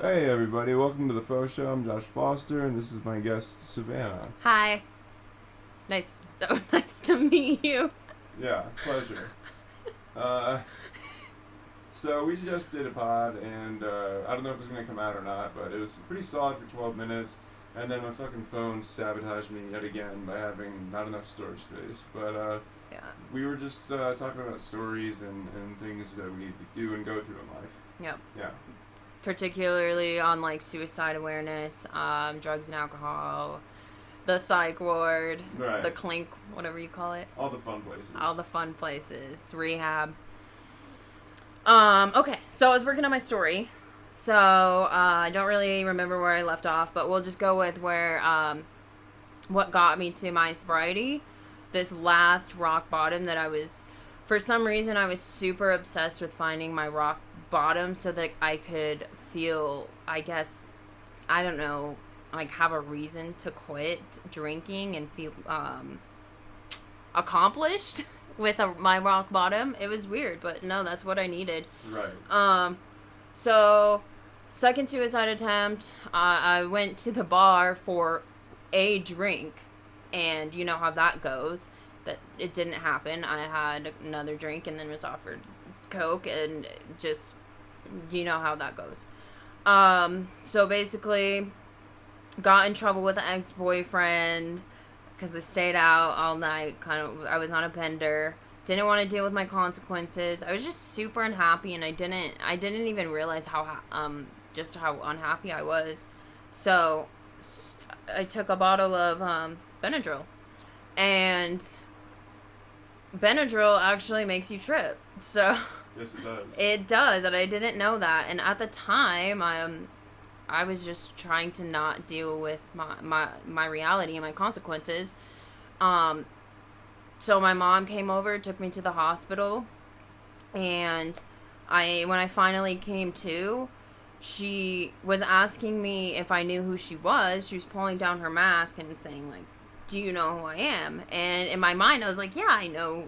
Hey everybody, welcome to the Faux Show. I'm Josh Foster, and this is my guest Savannah. Hi. Nice. Oh, nice to meet you. Yeah, pleasure. Uh, so we just did a pod, and I don't know if it's gonna come out or not, but it was pretty solid for 12 minutes, and then my fucking phone sabotaged me yet again by having not enough storage space. But Yeah. we were just talking about stories and things that we do and go through in life. Yep. Yeah. Particularly on like suicide awareness, drugs and alcohol, the psych ward, Right. the clink, whatever you call it, All the fun places. all the fun places, rehab. Okay, so I was working on my story. So I don't really remember where I left off, but we'll just go with where what got me to my sobriety. This last rock bottom that for some reason, I was super obsessed with finding my rock bottom so that I could feel, I guess, I don't know, like have a reason to quit drinking and feel accomplished with my rock bottom. It was weird, but no, that's what I needed. Right. So second suicide attempt, I went to the bar for a drink, and you know how that goes. That it didn't happen. I had another drink and then was offered Coke, and just, you know how that goes. So basically, got in trouble with an ex-boyfriend because I stayed out all night. I was on a bender. Didn't want to deal with my consequences. I was just super unhappy, and I didn't even realize just how unhappy I was. So I took a bottle of Benadryl, and Benadryl actually makes you trip. So Yes, it does. it does, and I didn't know that. And at the time, I was just trying to not deal with my reality and my consequences. So my mom came over, took me to the hospital, and when I finally came to, she was asking me if I knew who she was. She was pulling down her mask and saying, like, do you know who I am? And in my mind, I was like, yeah, I know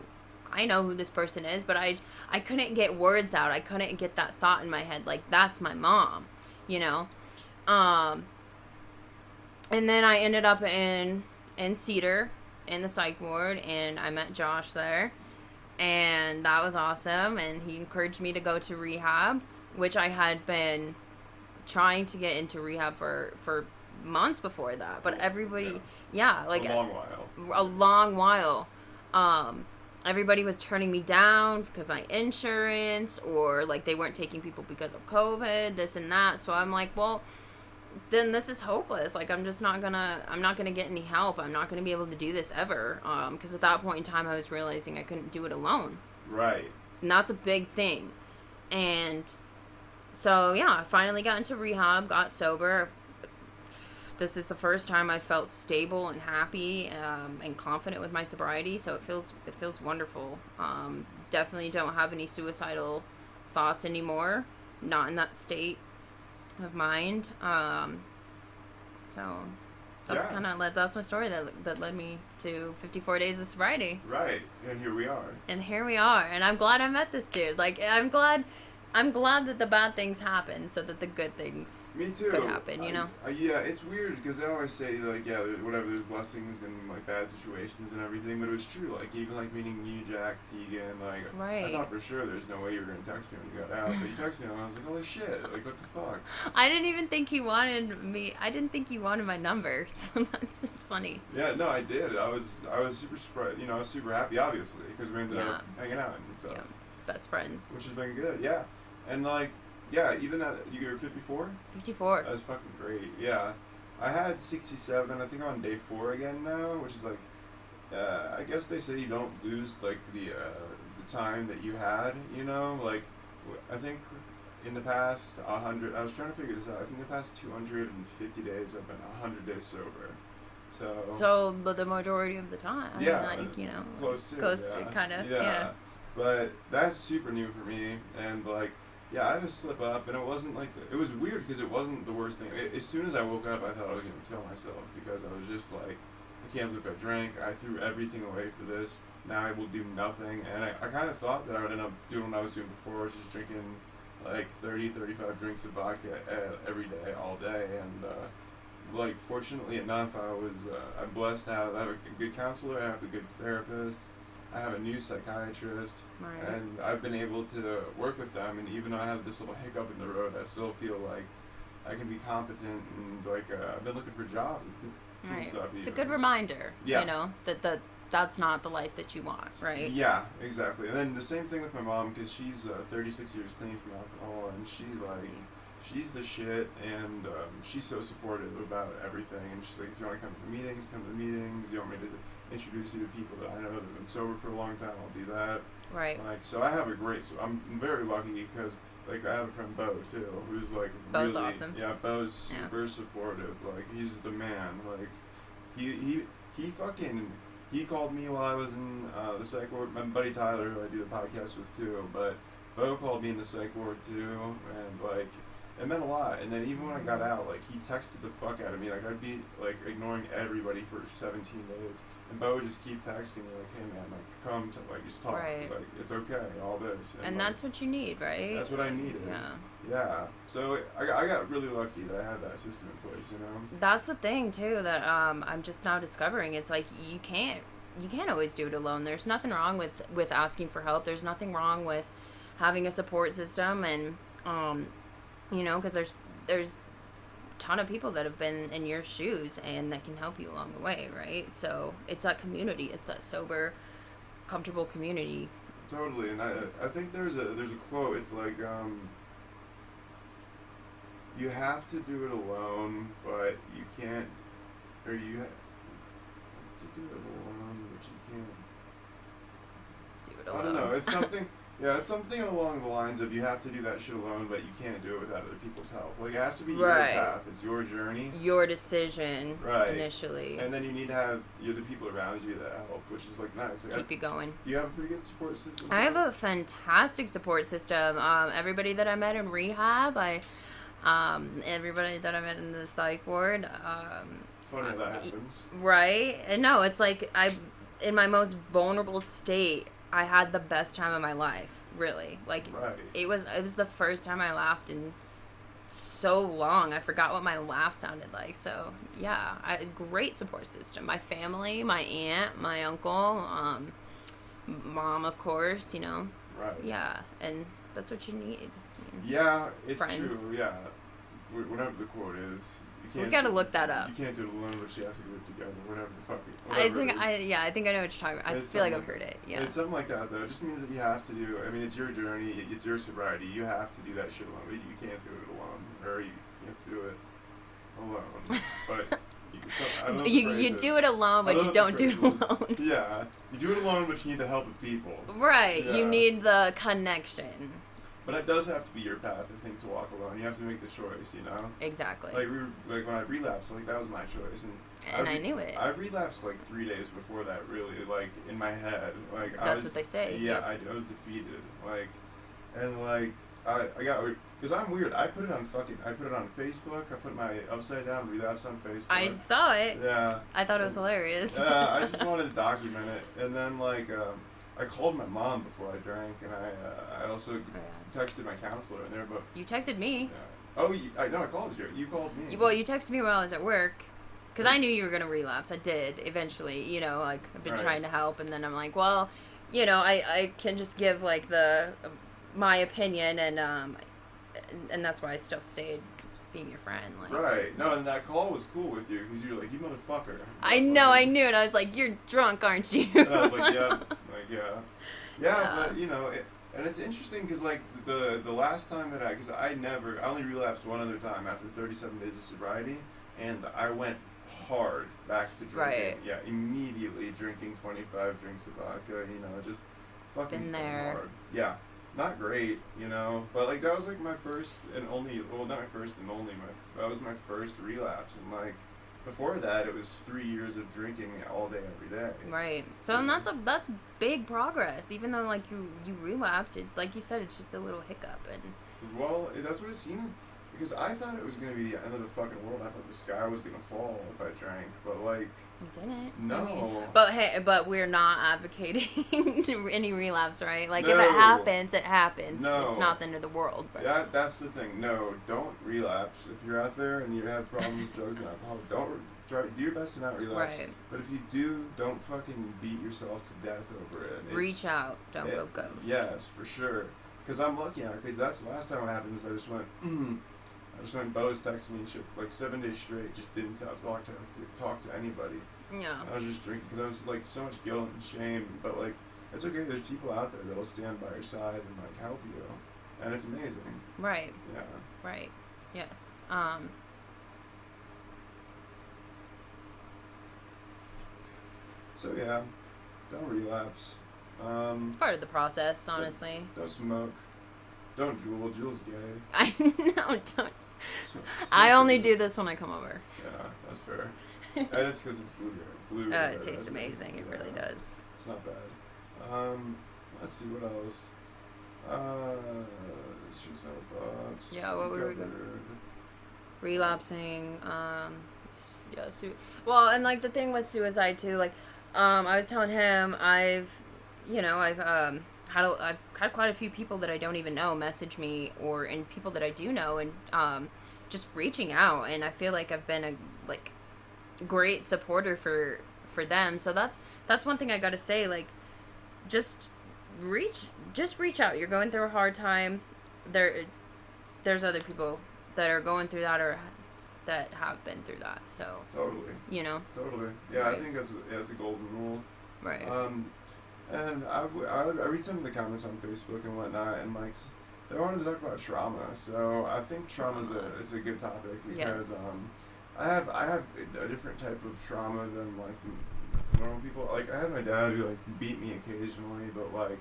who this person is, but I couldn't get words out. I couldn't get that thought in my head, like, that's my mom, you know? And then I ended up in Cedar, in the psych ward, and I met Josh there, and that was awesome, and he encouraged me to go to rehab, which I had been trying to get into rehab for months before that, but everybody, like a long while. a long while. Everybody was turning me down because of my insurance, or like they weren't taking people because of COVID, this and that. So I'm like, well, then this is hopeless. Like I'm not gonna get any help. I'm not gonna be able to do this ever. Because at that point in time, I was realizing I couldn't do it alone. Right. And that's a big thing. And so yeah, I finally got into rehab, got sober. This is the first time I felt stable and happy and confident with my sobriety, so it feels wonderful. Definitely don't have any suicidal thoughts anymore. Not in that state of mind. So that's my story that led me to 54 days of sobriety. Right. And here we are. And here we are. And I'm glad I met this dude. Like I'm glad that the bad things happen so that the good things Me too. could happen, you know? Yeah, it's weird because they always say, like, yeah, whatever, there's blessings in, like, bad situations and everything, but it was true. Like, even, like, meeting you, Jack, Tegan, like, Right. I thought for sure there's no way you were going to text me when you got out, but you texted me and I was like, holy shit, like, what the fuck? I didn't even think he wanted me. I didn't think he wanted my number, so that's just funny. Yeah, no, I did. I was super surprised, I was super happy, obviously, because we ended up hanging out and stuff. Yeah, best friends. Which has been good, yeah. And, like, yeah, even that, you were 54? 54. That's fucking great, yeah. I had 67, I think I'm on day 4 again now, which is like, I guess they say you don't lose, like, the time that you had, like, I think in the past 100, I was trying to figure this out, I think the past 250 days I've been 100 days sober, But the majority of the time, yeah, like, close to, kind of, yeah. yeah. But that's super new for me, and, like, yeah, I had to slip up, and it wasn't like it was weird because it wasn't the worst thing. As soon as I woke up, I thought I was gonna kill myself because I was just like, I can't believe I drank. I threw everything away for this. Now I will do nothing, and I kind of thought that I would end up doing what I was doing before, which is drinking like 30, 35 drinks of vodka every day, all day, and like fortunately enough, I'm blessed to have a good counselor, I have a good therapist, I have a new psychiatrist, Right. and I've been able to work with them. And even though I have this little hiccup in the road, I still feel like I can be competent, and like I've been looking for jobs and Right. stuff. It's a even. good reminder, Yeah. you know, that's not the life that you want, right? Yeah, exactly. And then the same thing with my mom, because she's 36 years clean from alcohol, and she's the shit, and she's so supportive about everything. And she's like, if you want to come to the meetings, come to the meetings. You want me to introduce you to people that I know that have been sober for a long time, I'll do that. Right. Like, so I have I'm very lucky because like I have a friend Bo too, who's like Bo's really awesome. Yeah, Bo's super supportive. Like he's the man. Like he fucking. He called me while I was in the psych ward. My buddy Tyler, who I do the podcast with too, but Bo called me in the psych ward too, and like it meant a lot. And then even when I got out, like he texted the fuck out of me. Like I'd be like ignoring everybody for 17 days, and Bo would just keep texting me like, "Hey man, like come to like just talk. Right. Like it's okay, all this." And like, that's what you need, right? that's what I needed. Yeah. Yeah. So I got really lucky that I had that system in place, you know. That's the thing too that I'm just now discovering. It's like you can't always do it alone. There's nothing wrong with asking for help. There's nothing wrong with having a support system, and you know, because there's a ton of people that have been in your shoes and that can help you along the way, right? So it's that community. It's that sober, comfortable community. Totally, and I think there's a quote. It's like you have to do it alone, but you can't, or you have to do it alone, but you can't. Do it alone. I don't know. It's something. Yeah, it's something along the lines of you have to do that shit alone, but you can't do it without other people's help. Like it has to be your Right. path. It's your journey. Your decision Right. initially. And then you need to have the people around you that help, which is like nice. Like, Keep you going. do you have a pretty good support system? I have a fantastic support system. Everybody that I met in rehab, everybody that I met in the psych ward. It's funny how that happens. Right? And no, it's like in my most vulnerable state, I had the best time of my life. Really, like Right. it was the first time I laughed in so long. I forgot what my laugh sounded like. So yeah, great support system. My family, my aunt, my uncle, mom, of course. You know. Right. Yeah, and that's what you need. Yeah, it's Friends. true. Yeah, whatever the quote is, you can't. We gotta look that up. You can't do it alone, but you have to do it together. Whatever the fuck. I think I think I know what you're talking about. I It's feel like something I've heard it. Yeah. It's something like that, though. It just means that you have to do. I mean, it's your journey. It's your sobriety. You have to do that shit alone. You can't do it alone, or you have to do it alone. But I don't know what the you phrase do is. it alone, but I don't you know don't what do the it phrase is. alone. Yeah, you do it alone, but you need the help of people. Right. Yeah. You need the connection. But it does have to be your path, I think, to walk alone. You have to make the choice, you know. Exactly. Like when I relapsed, like that was my choice, and I knew it. I relapsed like 3 days before that, really, like in my head, like I That's was. what they say. Yeah, Yep. I was defeated, like, and like I got, because I'm weird. I put it on Facebook. I put my upside down relapse on Facebook. I saw it. Yeah. I thought it was hilarious. I just wanted to document it, and then like I called my mom before I drank, and I also texted my counselor in there, but. You texted me. Yeah. Oh, I called you. You called me. Well, you texted me while I was at work. Because I knew you were going to relapse. I did, eventually. You know, like, I've been Right. trying to help. And then I'm like, well, you know, I can just give, like, my opinion. And that's why I still stayed being your friend. Like, Right. No, and that call was cool with you, because you were like, you motherfucker. I know, I knew it. I was like, you're drunk, aren't you? And I was like, yeah. Like, yeah. Yeah, Yeah. but, you know, and it's interesting, because, like, the last time that because I only relapsed one other time after 37 days of sobriety, and I went hard back to drinking. Right. Yeah, immediately drinking 25 drinks of vodka, you know, just fucking Been there. hard. Yeah. Not great, you know, but, like, that was, like, my first and only, well, not my first and only, that was my first relapse, and, like, before that, it was 3 years of drinking all day, every day. Right. So and that's big progress. Even though like you relapsed, it, like you said, it's just a little hiccup. And Well, that's what it seems. because I thought it was gonna be the end of the fucking world. I thought the sky was gonna fall if I drank, but like, it didn't. no. I mean, but hey, but we're not advocating to any relapse, right? Like, No. if it happens, it happens. No. It's not the end of the world. But. That's the thing. No, don't relapse. If you're out there and you have problems with drugs and alcohol, don't try. Do your best to not relapse. Right. But if you do, don't fucking beat yourself to death over it. Reach out. Don't go ghost. Yes, for sure. Because I'm lucky now. Because that's the last time what happened is I just went. Bo was texting me and shit for like 7 days straight. Just didn't talk to anybody. Yeah. I was just drinking because I was like so much guilt and shame. But like, it's okay. There's people out there that'll stand by your side and like help you, and it's amazing. Right. Yeah. Right. Yes. So yeah, don't relapse. It's part of the process, honestly. Don't smoke. Don't Juul. Juul's gay. I know. Don't. Smoke I only cigarettes. do this when I come over. Yeah, that's fair. And it's because it's blue. It tastes amazing. It really does. It's not bad. Let's see what else. Shoot some thoughts. Yeah, what were we going? Relapsing. Yeah. Well, and like the thing with suicide too. Like, I was telling him I've had quite a few people that I don't even know message me, and people that I do know, and just reaching out, and I feel like I've been a great supporter for them. So that's one thing I gotta say. Like, just reach out. You're going through a hard time. There's other people that are going through that or that have been through that. So totally. Totally. Yeah, right. I think that's a golden rule. Right. And I read some of the comments on Facebook and whatnot, and like they wanted to talk about trauma. So I think trauma is a good topic because yes. I have a different type of trauma than like normal people. Like I had my dad who like beat me occasionally, but like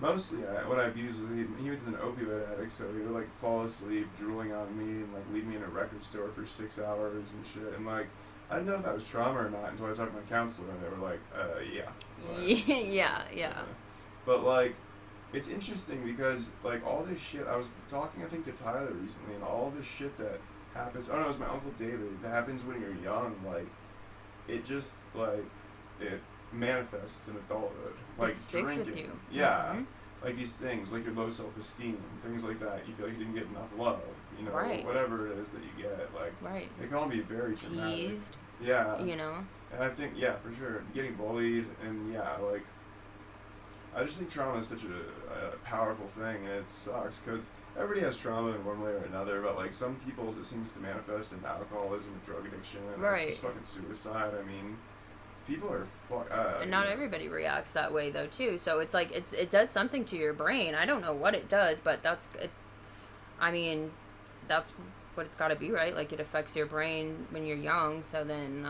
mostly what I abused was he was an opioid addict, so he would like fall asleep drooling on me and like leave me in a record store for 6 hours and shit, and like I didn't know if that was trauma or not until I talked to my counselor, and they were like, yeah. Like, yeah. But, like, it's interesting because, like, all this shit, I was talking, I think, to Tyler recently, and all this shit that happens, it was my Uncle David, that happens when you're young, like, it just, like, it manifests in adulthood. Like, it sticks drinking. with you. Yeah. Mm-hmm. Like, these things, like your low self-esteem, things like that, you feel like you didn't get enough love. Right. Whatever it is that you get, like, right. It can all be very traumatic. Teased. Yeah. And I think, yeah, for sure, getting bullied, and yeah, like, I just think trauma is such a powerful thing, and it sucks, because everybody has trauma in one way or another, but, like, some people's it seems to manifest in alcoholism, drug addiction, and right. just fucking suicide. I mean, people are and not everybody reacts that way, though, too, so it's like, it does something to your brain. I don't know what it does, but that's what it's got to be, right? Like, it affects your brain when you're young, so then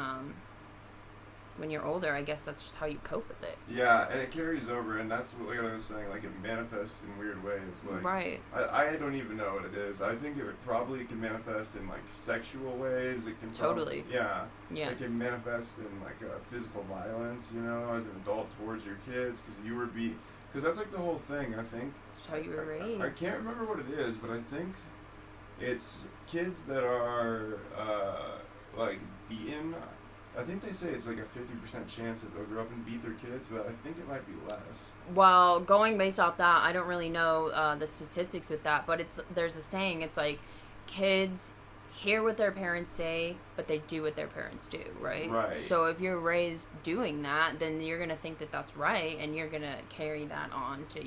when you're older, I guess that's just how you cope with it. Yeah, and it carries over, and that's what, like I was saying, like, it manifests in weird ways. Like, right. I don't even know what it is. I think it probably can manifest in, like, sexual ways. It can totally. Yeah. Yes. It can manifest in, like, physical violence, as an adult towards your kids, because you were because that's, like, the whole thing, I think. That's how you were raised. I can't remember what it is, but I think it's kids that are, like, beaten. I think they say it's like a 50% chance that they'll grow up and beat their kids, but I think it might be less. Well, going based off that, I don't really know the statistics with that, but there's a saying, it's like kids hear what their parents say, but they do what their parents do, right? Right. So if you're raised doing that, then you're going to think that that's right, and you're going to carry that on to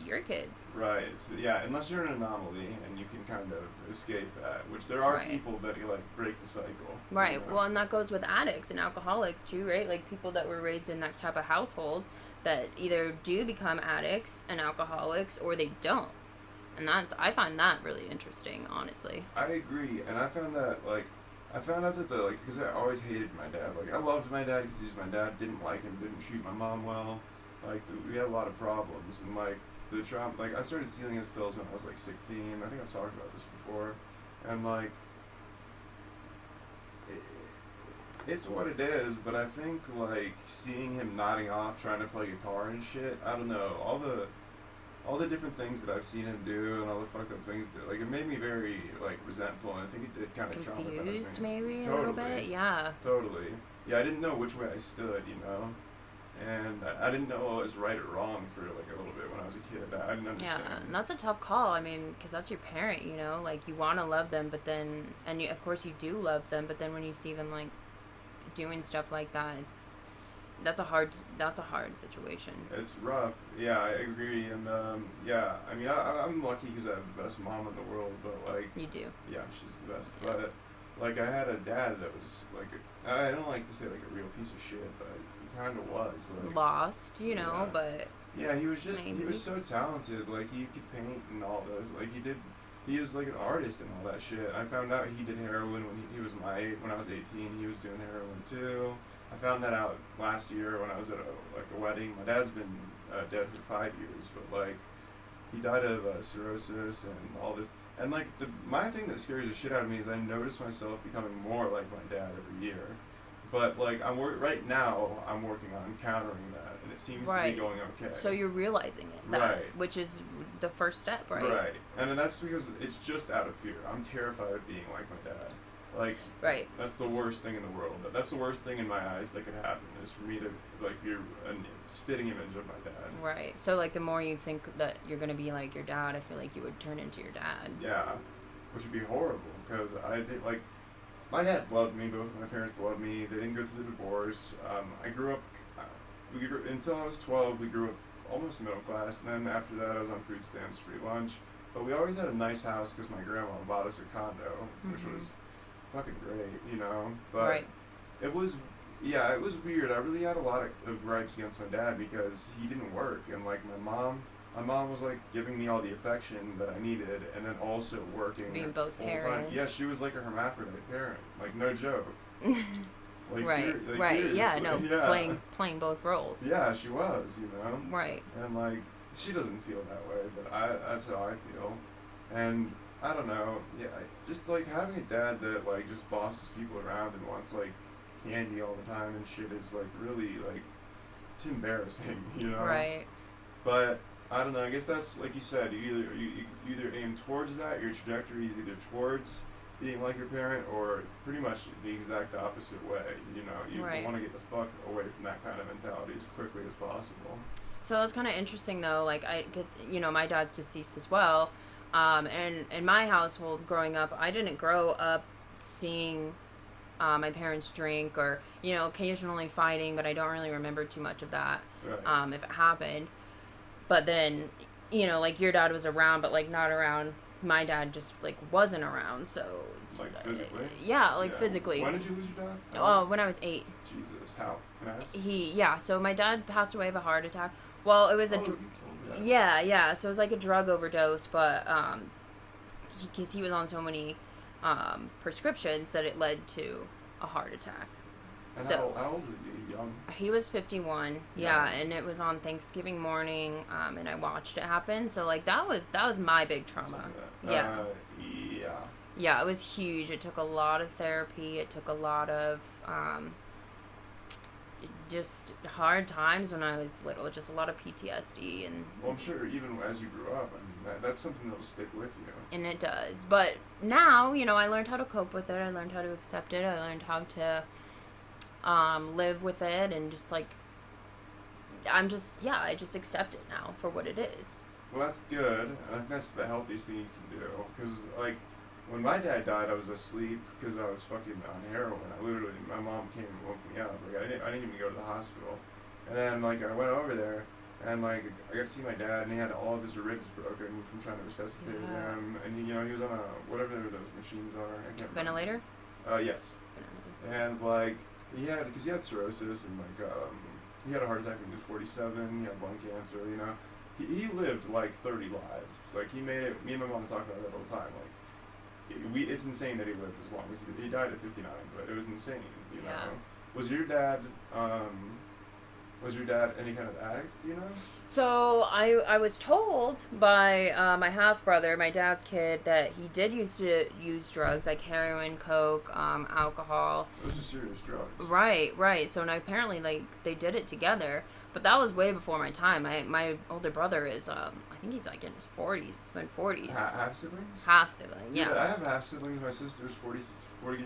your kids. Right. So, yeah, unless you're an anomaly and you can kind of escape that, which there are right. people that like break the cycle. Right. Well, and that goes with addicts and alcoholics too, right? Like people that were raised in that type of household that either do become addicts and alcoholics or they don't. And I find that really interesting, honestly. I agree, and I found out that because I always hated my dad. Like I loved my dad because he was my dad. Didn't like him. Didn't treat my mom well. Like, we had a lot of problems, and, like, the trauma, like, I started stealing his pills when I was, like, 16, I think I've talked about this before, and, like, it's what it is, but I think, like, seeing him nodding off, trying to play guitar and shit, I don't know, all all the different things that I've seen him do and all the fucked up things that, like, it made me very, like, resentful, and I think it did kind of traumatize me. Confused, maybe, Totally. a little bit? Yeah. Totally. Yeah, I didn't know which way I stood, you know? And I didn't know what was right or wrong for, like, a little bit when I was a kid. I didn't understand. Yeah, and that's a tough call. I mean, because that's your parent, you know? Like, you want to love them, but then... And, you, of course, you do love them, but then when you see them, like, doing stuff like that, that's a hard situation. It's rough. Yeah, I agree. And, yeah, I mean, I'm lucky because I have the best mom in the world, but, like... You do. Yeah, she's the best. Yeah. But, like, I had a dad that was, like... I don't like to say, like, a real piece of shit, but... kind of was like lost, you know, yeah. But yeah, he was just maybe. He was so talented. Like, he could paint and all those. Like, he is like an artist and all that shit. I found out he did heroin when he was my age. When I was 18, he was doing heroin too. I found that out last year when I was at a wedding. My dad's been dead for 5 years, but like he died of cirrhosis and all this. And like my thing that scares the shit out of me is I notice myself becoming more like my dad every year. But, like, right now, I'm working on countering that, and it seems to be going okay. So you're realizing it, right? Which is the first step, right? Right, and that's because it's just out of fear. I'm terrified of being like my dad. Like, right. That's the worst thing in the world. That's the worst thing in my eyes that could happen, is for me to, like, be a spitting image of my dad. Right, so, like, the more you think that you're going to be like your dad, I feel like you would turn into your dad. Yeah, which would be horrible, because I did, like... My dad loved me. Both of my parents loved me. They didn't go through the divorce. I grew up... until I was 12, we grew up almost middle class. And then after that, I was on food stamps, free lunch. But we always had a nice house because my grandma bought us a condo, which was fucking great, you know? But it was... Yeah, it was weird. I really had a lot of gripes against my dad because he didn't work. And, like, my mom was, like, giving me all the affection that I needed and then also working being both full parents. time. Yeah, she was like a hermaphrodite parent. Like, no joke. Like, right, right. Seriously. Yeah, no, yeah. playing both roles. Yeah, she was, you know? Right. And, like, she doesn't feel that way, but that's how I feel. And, I don't know, yeah, just, like, having a dad that, like, just bosses people around and wants, like, candy all the time and shit is, like, really, like, it's embarrassing, you know? Right. But... I don't know, I guess that's, like you said, you either aim towards that, your trajectory is either towards being like your parent or pretty much the exact opposite way, you know, you want to get the fuck away from that kind of mentality as quickly as possible. So that's kind of interesting though, like, because, you know, my dad's deceased as well, and in my household growing up, I didn't grow up seeing my parents drink or, you know, occasionally fighting, but I don't really remember too much of that, if it happened. But then, you know, like, your dad was around, but, like, not around. My dad just, like, wasn't around, so... Like, physically? Yeah, like, physically. When did you lose your dad? Oh, when I was 8. Jesus, how? Can I ask? Yeah, so my dad passed away of a heart attack. Well, it was you told me that. Yeah, so it was, like, a drug overdose, but, because he was on so many, prescriptions that it led to a heart attack. And so, how old was he? Young? He was 51, yeah, and it was on Thanksgiving morning, and I watched it happen, so, like, that was my big trauma. Yeah. Yeah, it was huge. It took a lot of therapy. It took a lot of, just hard times when I was little, just a lot of PTSD. And well, I'm sure even as you grew up, I mean, that's something that will stick with you. And it does. But now, you know, I learned how to cope with it. I learned how to accept it. I learned how to live with it, and just, like, I just accept it now for what it is. Well, that's good. I think that's the healthiest thing you can do. Because, like, when my dad died, I was asleep because I was fucking on heroin. My mom came and woke me up. Like, I didn't even go to the hospital. And then, like, I went over there, and, like, I got to see my dad, and he had all of his ribs broken from trying to resuscitate them. And, he was on whatever those machines are. I can't remember. Ventilator? Yes. And, like, because he had cirrhosis, and, like, he had a heart attack when he was 47, he had lung cancer, you know. He lived, like, 30 lives. So, like, he made it, me and my mom talk about that all the time, like, it's insane that he lived as long as he did. He died at 59, but it was insane, you know. Was your dad any kind of addict, do you know? So, I was told by my half-brother, my dad's kid, that he did used to use drugs, like heroin, coke, alcohol. Those are serious drugs. Right. So, now apparently, like, they did it together. But that was way before my time. My older brother is, I think he's like in his 40s. He's been 40s. Half siblings? Half sibling, yeah. Dude, I have half siblings. My sister's 40.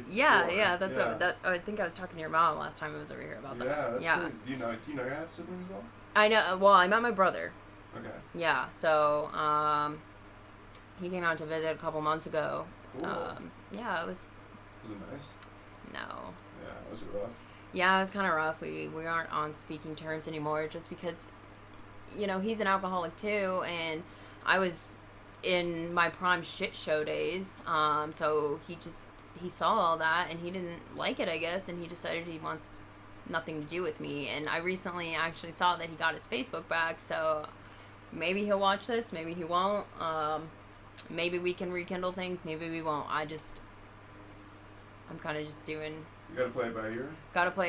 Yeah, that's what I think I was talking to your mom last time I was over here about that. Yeah, that's crazy. Do you know your half siblings as well? I know. Well, I met my brother. Okay. Yeah, so he came out to visit a couple months ago. Cool. Yeah, it was. Was it nice? No. Yeah, was it rough? Yeah, it was kind of rough. We aren't on speaking terms anymore, just because, he's an alcoholic too, and I was in my prime shit show days. So he saw all that and he didn't like it, I guess, and he decided he wants nothing to do with me. And I recently actually saw that he got his Facebook back, so maybe he'll watch this, maybe he won't. Maybe we can rekindle things, maybe we won't. I'm kind of just doing. You gotta play it by ear? Gotta play